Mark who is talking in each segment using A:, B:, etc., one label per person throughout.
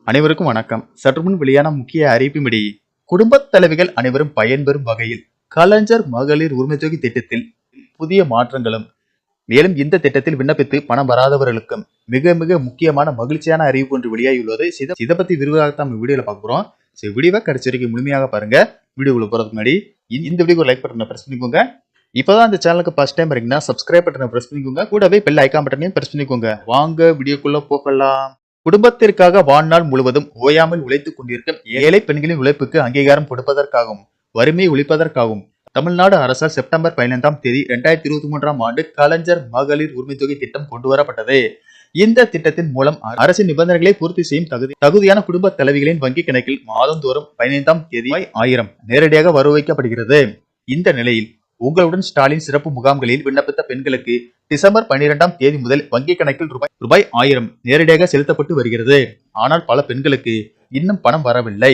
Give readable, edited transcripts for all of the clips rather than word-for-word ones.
A: அனைவருக்கும் வணக்கம். சற்றுமுன் வெளியான முக்கிய அறிவிப்பின்படி குடும்பத் தலைவிகள் அனைவரும் பயன்பெறும் வகையில் கலைஞர் மகளிர் உரிமைத்தொகை திட்டத்தில் புதிய மாற்றங்களும், மேலும் இந்த திட்டத்தில் விண்ணப்பித்து பணம் வராதவர்களுக்கும் மிக மிக முக்கியமான மகிழ்ச்சியான அறிவிப்பு ஒன்று வெளியாகியுள்ளது. இதை பத்தி விரிவாக வீடியோல பார்க்க போறோம். வீடியோவை கடைசி வரைக்கும் முழுமையாக பாருங்க. வீடியோக்குள்ள போறதுக்கு முன்னாடி இந்த வீடியோ லைக் பட்டனை பிரஸ் பண்ணிக்கோங்க. இப்பதான் இந்த சேனலுக்கு ஃபர்ஸ்ட் டைம் இருக்கீங்கன்னா சப்ஸ்கிரைப் பட்டனை பிரஸ் பண்ணிக்கோங்க. கூடவே பெல் ஐகான் பட்டனையும் பிரஸ் பண்ணிக்கோங்க. வாங்க வீடியோக்குள்ள போகலாம். குடும்பத்திற்காக வாழ்நாள் முழுவதும் ஓயாமல் உழைத்துக் கொண்டிருக்கும் ஏழை பெண்களின் உழைப்புக்கு அங்கீகாரம் கொடுப்பதற்காகவும் வறுமையை ஒழிப்பதற்காகவும் தமிழ்நாடு அரசால் செப்டம்பர் 15ஆம் தேதி 2023ஆம் ஆண்டு கலைஞர் மகளிர் உரிமைத்தொகை திட்டம் கொண்டு வரப்பட்டது. இந்த திட்டத்தின் மூலம் அரசின் நிபந்தனைகளை பூர்த்தி செய்யும் தகுதியான குடும்ப தலைவிகளின் வங்கி கணக்கில் மாதந்தோறும் 15ஆம் தேதி 1000 நேரடியாக வரவு வைக்கப்படுகிறது. இந்த நிலையில் உங்களுடன் ஸ்டாலின் சிறப்பு முகாம்களில் விண்ணப்பித்த பெண்களுக்கு டிசம்பர் 12ஆம் தேதி முதல் வங்கி கணக்கில் ரூபாய் 1000 நேரடியாக செலுத்தப்பட்டு வருகிறது. ஆனால் பல பெண்களுக்கு இன்னும் பணம் வரவில்லை.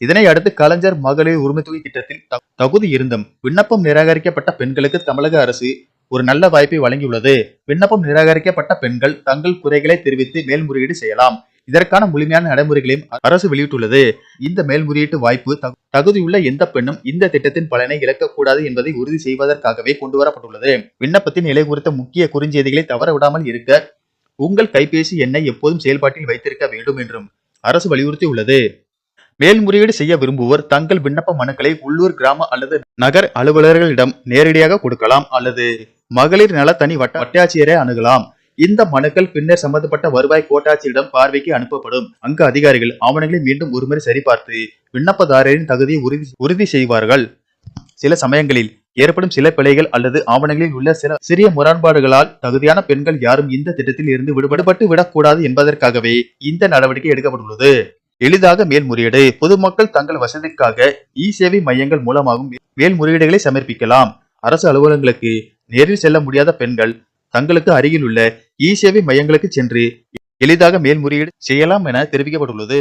A: இதனை அடுத்து கலைஞர் மகளிர் உரிமைத்தொகை திட்டத்தில் தகுதி இருந்தும் விண்ணப்பம் நிராகரிக்கப்பட்ட பெண்களுக்கு தமிழக அரசு ஒரு நல்ல வாய்ப்பை வழங்கியுள்ளது. விண்ணப்பம் நிராகரிக்கப்பட்ட பெண்கள் தங்கள் குறைகளை தெரிவித்து மேல்முறையீடு செய்யலாம். இதற்கான முழுமையான நடைமுறைகளையும் அரசு வெளியிட்டுள்ளது. இந்த மேல்முறையீட்டு வாய்ப்பு தகுதியுள்ள எந்த பெண்ணும் இந்த திட்டத்தின் பலனை இழக்கக்கூடாது என்பதை உறுதி செய்வதற்காகவே கொண்டுவரப்பட்டுள்ளது. விண்ணப்பத்தின் நிலை குறித்த முக்கிய குறுஞ்செய்திகளை தவறவிடாமல் இருக்க உங்கள் கைபேசி எண்ணை எப்போதும் செயல்பாட்டில் வைத்திருக்க வேண்டும் என்றும் அரசு வலியுறுத்தியுள்ளது. மேல்முறையீடு செய்ய விரும்புவோர் தங்கள் விண்ணப்ப மனுக்களை உள்ளூர், கிராம அல்லது நகர் அலுவலர்களிடம் நேரடியாக கொடுக்கலாம் அல்லது மகளிர் நல தனி வட்டாட்சியரை அணுகலாம். இந்த மனுக்கள் பின்னர் சம்பந்தப்பட்ட வருவாய் கோட்டாட்சியரிடம் பார்வைக்கு அனுப்பப்படும். அங்கு அதிகாரிகள் ஆவணங்களை மீண்டும் ஒருமுறை சரிபார்த்து விண்ணப்பதாரரின் தகுதியை உறுதி செய்வார்கள். சில சமயங்களில் ஏற்படும் சில பிழைகள் அல்லது ஆவணங்களில் உள்ள சில சிறிய முரண்பாடுகளால் தகுதியான பெண்கள் யாரும் இந்த திட்டத்தில் இருந்து விடுபட்டு விடக்கூடாது என்பதற்காகவே இந்த நடவடிக்கை எடுக்கப்பட்டுள்ளது. எளிதாக மேல்முறையீடு. பொதுமக்கள் தங்கள் வசதிக்காக சேவை மையங்கள் மூலமாகவும் மேல்முறையீடுகளை சமர்ப்பிக்கலாம். அரசு அலுவலகங்களுக்கு நேரில் செல்ல முடியாத பெண்கள் தங்களுக்கு அருகில் உள்ள சேவை மையங்களுக்கு சென்று எளிதாக மேல்முறையீடு செய்யலாம் என தெரிவிக்கப்பட்டுள்ளது.